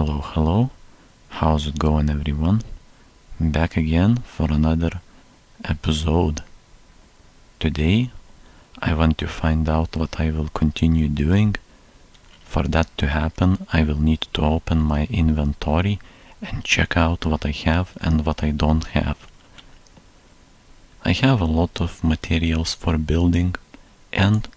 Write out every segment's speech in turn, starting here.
Hello, how's it going everyone? Back again for another episode. Today I want to find out what I will continue doing. For that to happen, I will need to open my inventory and check out what I have and what I don't have. I have a lot of materials for building, and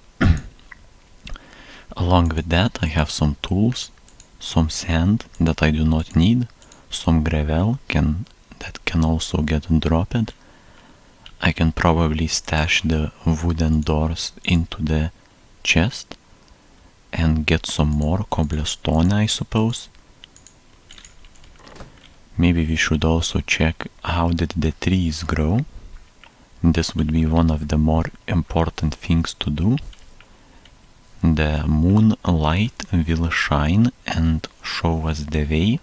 along with that I have some tools, some sand that I do not need, some gravel that can also get dropped. I can probably stash the wooden doors into the chest and get some more cobblestone, I suppose. Maybe we should also check how did the trees grow. This would be one of the more important things to do. The moonlight will shine and show us the way.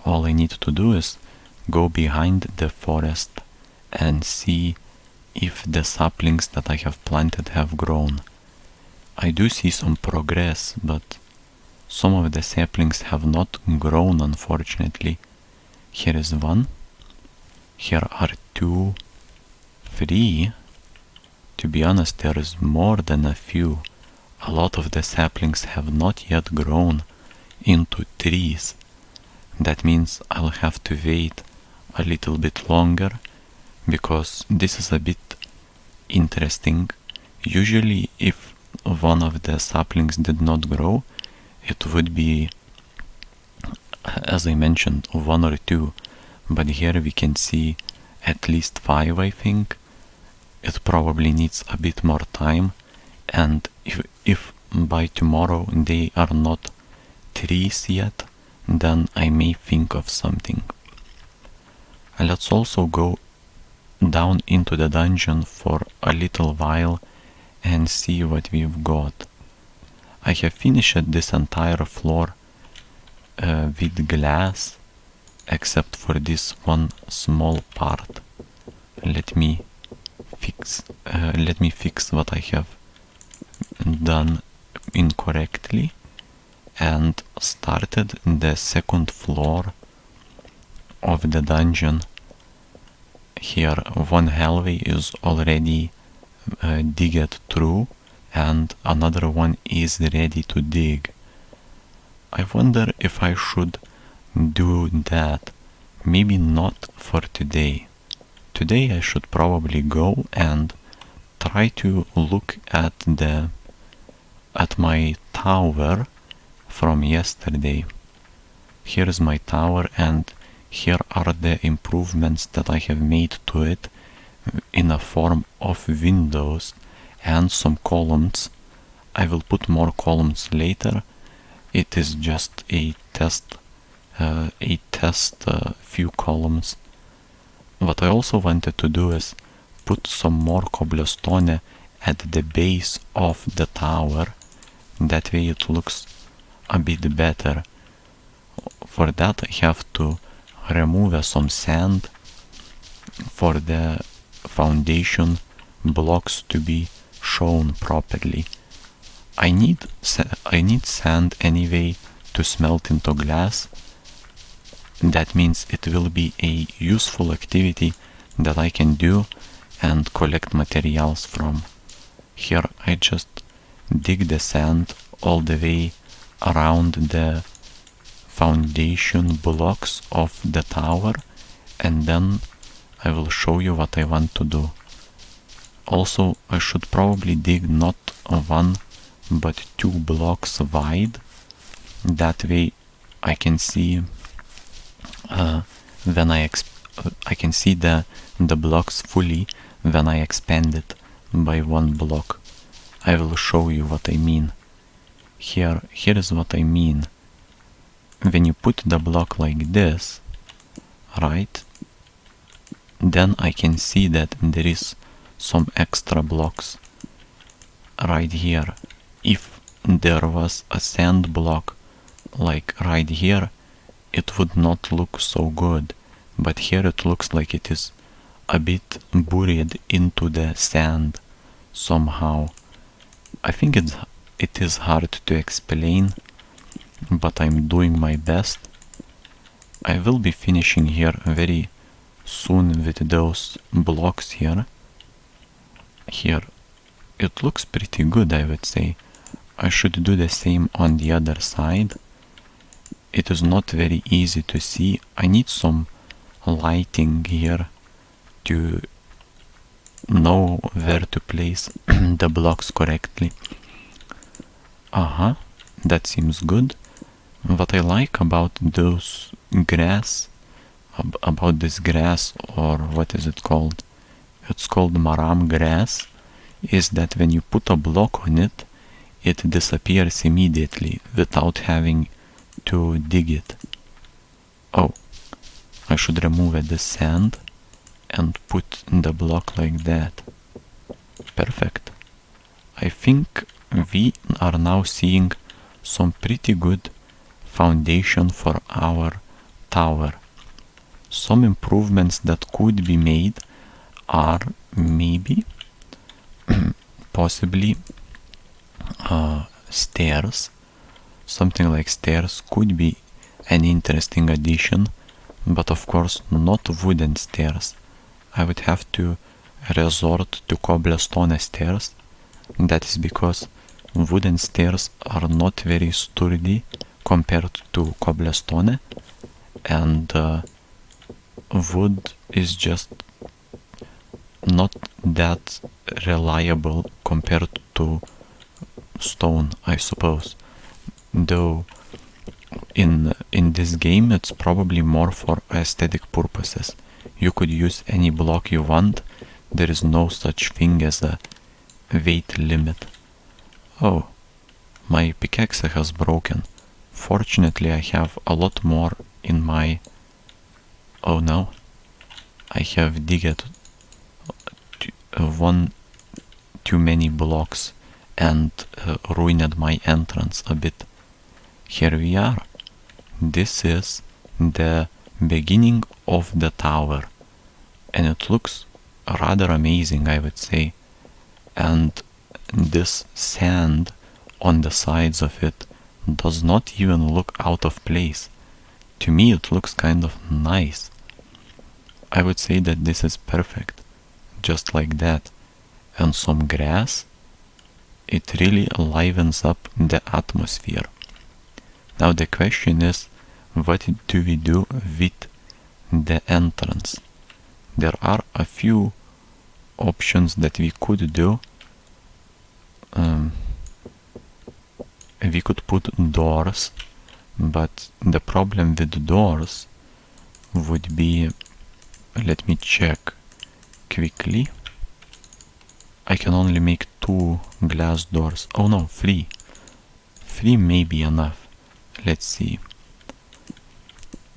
All I need to do is go behind the forest and see if the saplings that I have planted have grown. I do see some progress, but some of the saplings have not grown, unfortunately. Here is one. Here are two, three. To be honest, there is more than a few. A lot of the saplings have not yet grown into trees. That means I'll have to wait a little bit longer, because this is a bit interesting. Usually if one of the saplings did not grow, it would be, as I mentioned, one or two, but here we can see at least 5, I think. It probably needs a bit more time, and if by tomorrow they are not trees yet, then I may think of something. Let's also go down into the dungeon for a little while and see what we've got. I have finished this entire floor with glass, except for this one small part. Let me fix what I have done incorrectly, and started the second floor of the dungeon. Here one hallway is already digged through and another one is ready to dig. I wonder if I should do that. Maybe not for today. Today I should probably go and try to look at my tower from yesterday. Here is my tower, and here are the improvements that I have made to it in a form of windows and some columns. I will put more columns later. It is just a test few columns. What I also wanted to do is put some more cobblestone at the base of the tower. That way it looks a bit better. For that I have to remove some sand for the foundation blocks to be shown properly. I need sand anyway to smelt into glass. That means it will be a useful activity that I can do and collect materials from. Here I just dig the sand all the way around the foundation blocks of the tower, and then I will show you what I want to do. Also, I should probably dig not one but 2 blocks wide. That way I can see when I can see the blocks fully when I expand it by 1 block. I will show you what I mean. Here is what I mean. When you put the block like this, right, then I can see that there is some extra blocks right here. If there was a sand block like right here, it would not look so good, but here it looks like it is a bit buried into the sand somehow. I think it is hard to explain, but I'm doing my best. I will be finishing here very soon with those blocks here. Here, it looks pretty good, I would say. I should do the same on the other side. It is not very easy to see. I need some lighting here to know where to place the blocks correctly. That seems good. What I like about those grass, about this grass, or what is it called? It's called maram grass, is that when you put a block on it, it disappears immediately without having to dig it. Oh, I should remove the sand and put the block like that. Perfect. I think we are now seeing some pretty good foundation for our tower. Some improvements that could be made are maybe possibly stairs. Something like stairs could be an interesting addition, but of course not wooden stairs. I would have to resort to cobblestone stairs. That is because wooden stairs are not very sturdy compared to cobblestone, and wood is just not that reliable compared to stone, I suppose. Though in this game it's probably more for aesthetic purposes. You could use any block you want. There is no such thing as a weight limit. Oh, my pickaxe has broken. Fortunately, I have a lot more in my... Oh no, I have digged one too many blocks and ruined my entrance a bit. Here we are. This is the beginning of the tower, and it looks rather amazing, I would say. And this sand on the sides of it does not even look out of place. To me it looks kind of nice. I would say that this is perfect, just like that. And some grass, it really livens up the atmosphere. Now the question is, what do we do with the entrance? There are a few options that we could do. We could put doors, but the problem with doors would be, let me check quickly. I can only make 2 glass doors. Oh no, 3. 3 may be enough. Let's see.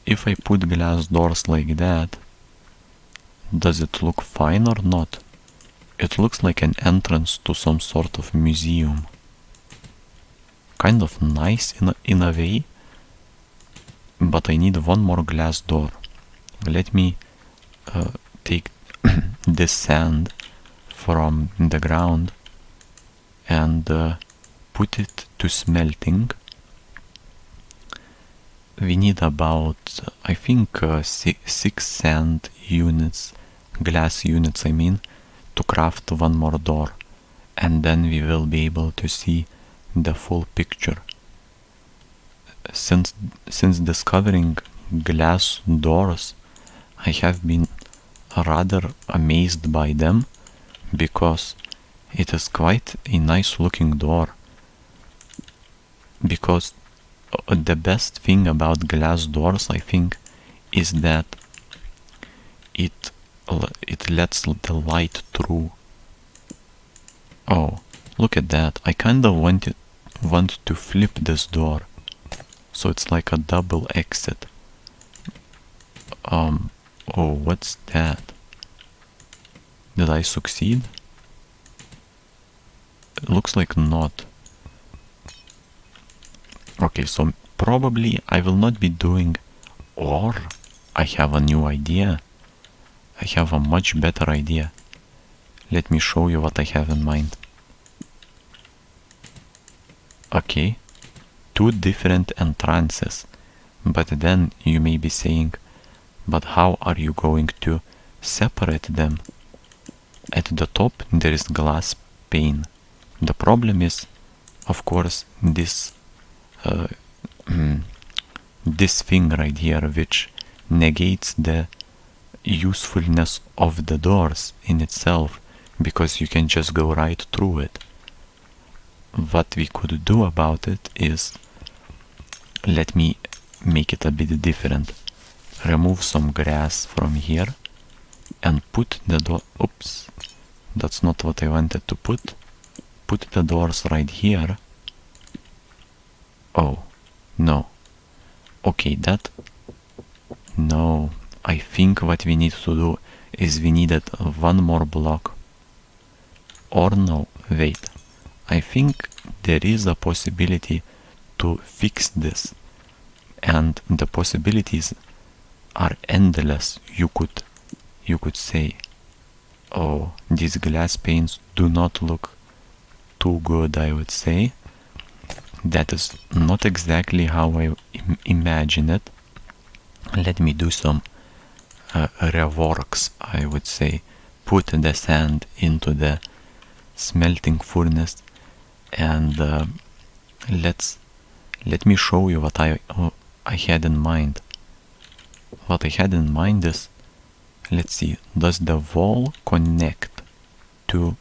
If I put glass doors like that, does it look fine or not? It looks like an entrance to some sort of museum. Kind of nice in a way, but I need one more glass door. Let me take this sand from the ground and put it to smelting. We need about, I think, 6 sand units, glass units I mean, to craft one more door, and then we will be able to see the full picture. Since discovering glass doors, I have been rather amazed by them, because it is quite a nice looking door. Because the best thing about glass doors, I think, is that it lets the light through. Oh, look at that. I kinda want to flip this door, so it's like a double exit. Oh, what's that? Did I succeed? It looks like not. Okay, so probably I will not be doing, or I have a new idea. I have a much better idea. Let me show you what I have in mind. Okay, two different entrances. But then you may be saying, but how are you going to separate them? At the top there is glass pane. The problem is, of course, this this thing right here, which negates the usefulness of the doors in itself, because you can just go right through it. What we could do about it is, let me make it a bit different. Remove some grass from here and put the door, oops, that's not what I wanted to put. Put the doors right here. Oh, no. Okay, that, no, I think what we need to do is we needed one more block. Or no, wait, I think there is a possibility to fix this, and the possibilities are endless. You could say, oh, these glass panes do not look too good, I would say. That is not exactly how I imagine it. Let me do some reworks, I would say. Put the sand into the smelting furnace, and let me show you what I had in mind. What I had in mind is, let's see, does the wall connect to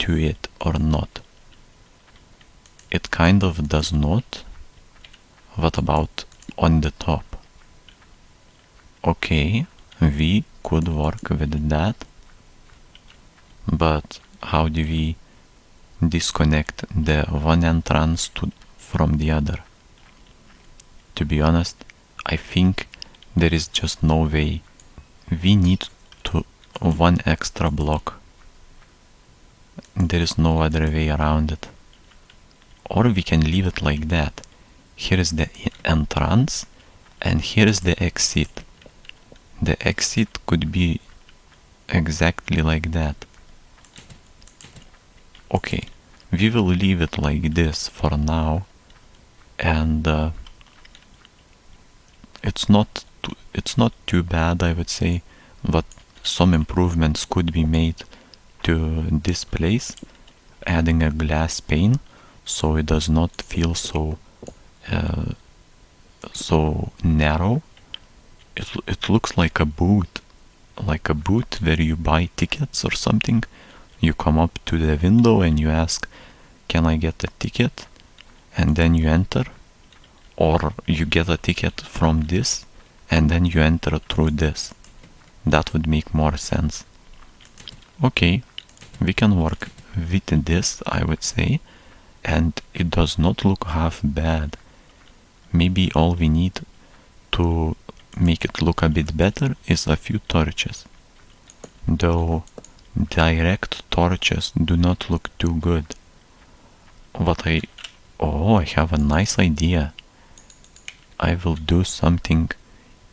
it or not? It kind of does not. What about on the top? Okay, we could work with that, but how do we disconnect the one entrance from the other? To be honest, I think there is just no way. We need one extra block. There is no other way around it. Or we can leave it like that. Here is the entrance and here is the exit. The exit could be exactly like that. Okay, we will leave it like this for now, and it's not too bad, I would say, but some improvements could be made to this place, adding a glass pane so it does not feel so narrow. It looks like a booth where you buy tickets or something. You come up to the window and you ask, can I get a ticket? And then you enter. Or you get a ticket from this and then you enter through this. That would make more sense. Okay, we can work with this, I would say, and it does not look half bad. Maybe all we need to make it look a bit better is a few torches. Though direct torches do not look too good. I have a nice idea. I will do something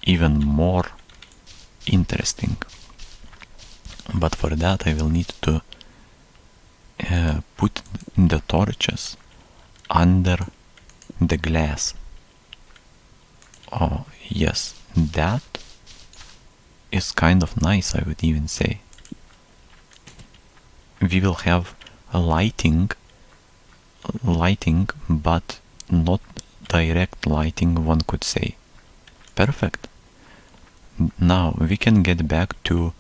even more interesting. But for that I will need to put the torches under the glass. Oh yes, that is kind of nice, I would even say. We will have a lighting, but not direct lighting, one could say. Perfect. Now we can get back to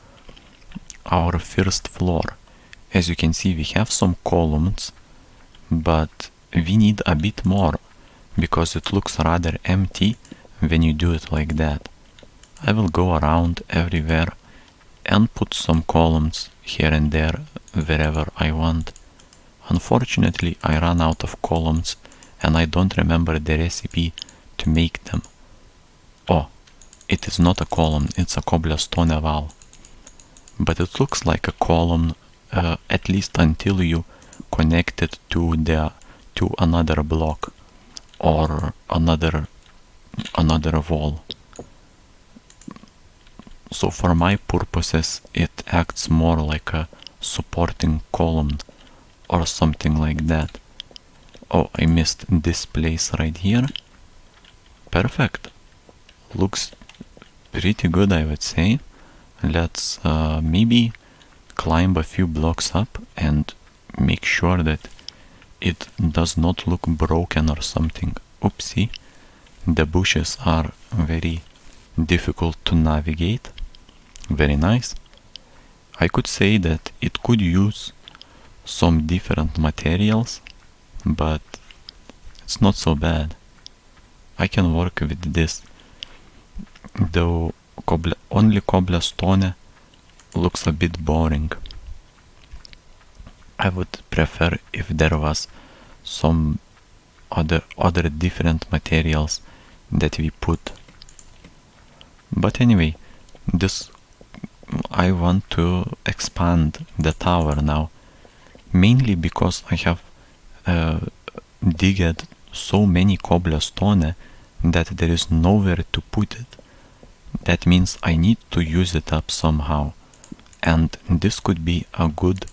our first floor. As you can see, we have some columns, but we need a bit more because it looks rather empty when you do it like that. I will go around everywhere and put some columns here and there wherever I want. Unfortunately, I ran out of columns and I don't remember the recipe to make them. Oh, it is not a column, it's a cobblestone wall. But it looks like a column, at least until you connect it to another block or another wall. So for my purposes it acts more like a supporting column or something like that. Oh, I missed this place right here. Perfect. Looks pretty good, I would say. Let's maybe climb a few blocks up and make sure that it does not look broken or something. Oopsie. The bushes are very difficult to navigate. Very nice. I could say that it could use some different materials, but it's not so bad. I can work with this, though only cobblestone looks a bit boring. I would prefer if there was some other different materials that we put. But anyway, this I want to expand the tower now, mainly because I have digged so many cobblestone that there is nowhere to put it. That means I need to use it up somehow, and this could be a good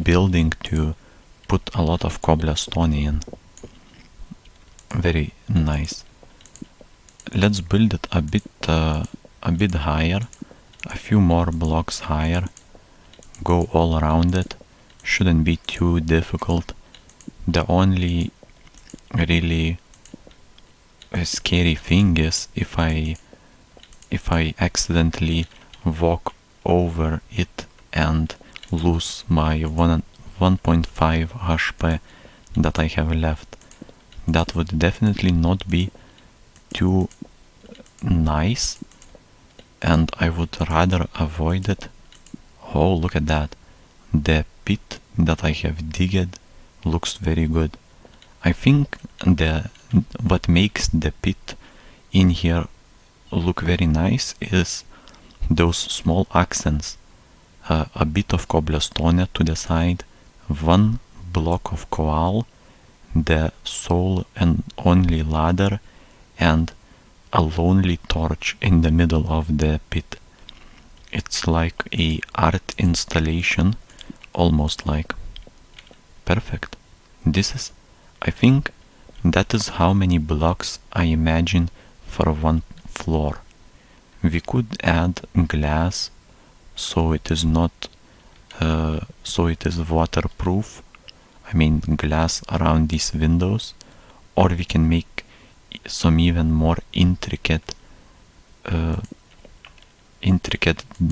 building to put a lot of cobblestone in. Very nice. Let's build it a bit higher, a few more blocks higher. Go all around it. Shouldn't be too difficult. The only really scary thing is if I accidentally walk over it and lose my 1.5 HP that I have left. That would definitely not be too nice, and I would rather avoid it. Oh, look at that. The pit that I have digged looks very good. I think what makes the pit in here look very nice is those small accents. A bit of cobblestone to the side, one block of coal, the sole and only ladder, and a lonely torch in the middle of the pit. It's like a art installation, almost like. Perfect. I think that is how many blocks I imagine for one floor. We could add glass so it is waterproof. I mean glass around these windows, or we can make some even more intricate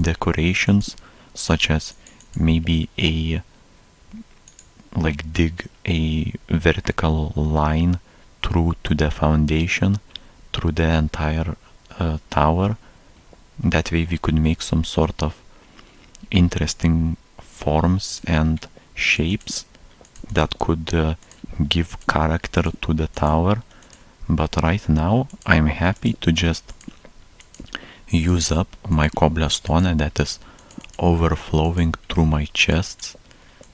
decorations, such as maybe dig a vertical line through to the foundation, through the entire tower. That way we could make some sort of interesting forms and shapes that could give character to the tower. But right now I'm happy to just use up my cobblestone that is overflowing through my chests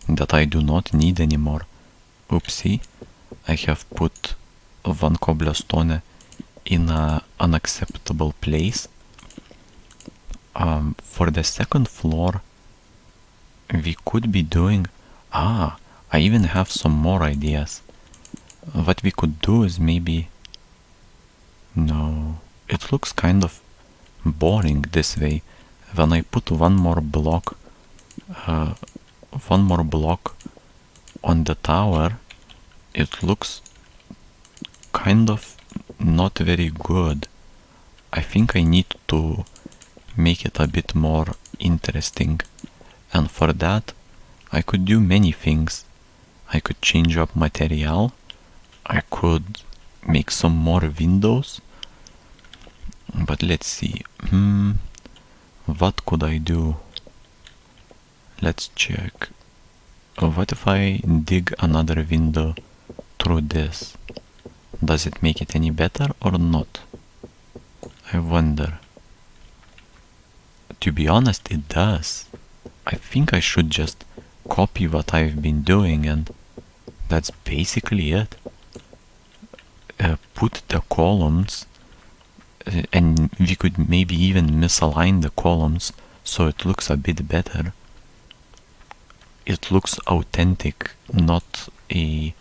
that I do not need anymore. Oopsie, I have put one cobblestone in an unacceptable place. For the second floor we could be doing... I even have some more ideas. What we could do is maybe... No, it looks kind of boring this way. When I put one more block on the tower, it looks kind of not very good. I think I need to make it a bit more interesting, and for that I could do many things. I could change up material, I could make some more windows, but let's see. What could I do? Let's check. What if I dig another window through this? Does it make it any better or not? I wonder. To be honest, it does. I think I should just copy what I've been doing, and that's basically it. Put the columns, and we could maybe even misalign the columns so it looks a bit better. It looks authentic, not a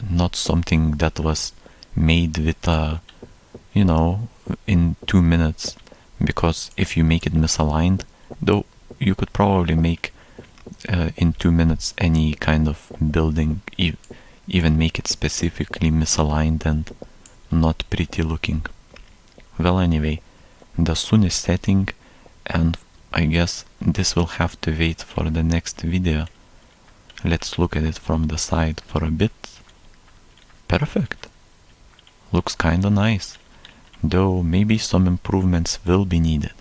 not something that was made with you know, in 2 minutes, because if you make it misaligned, though you could probably make in 2 minutes any kind of building, even make it specifically misaligned and not pretty looking. Well, anyway, the sun is setting, and I guess this will have to wait for the next video. Let's look at it from the side for a bit. Perfect. Looks kinda nice, though maybe some improvements will be needed.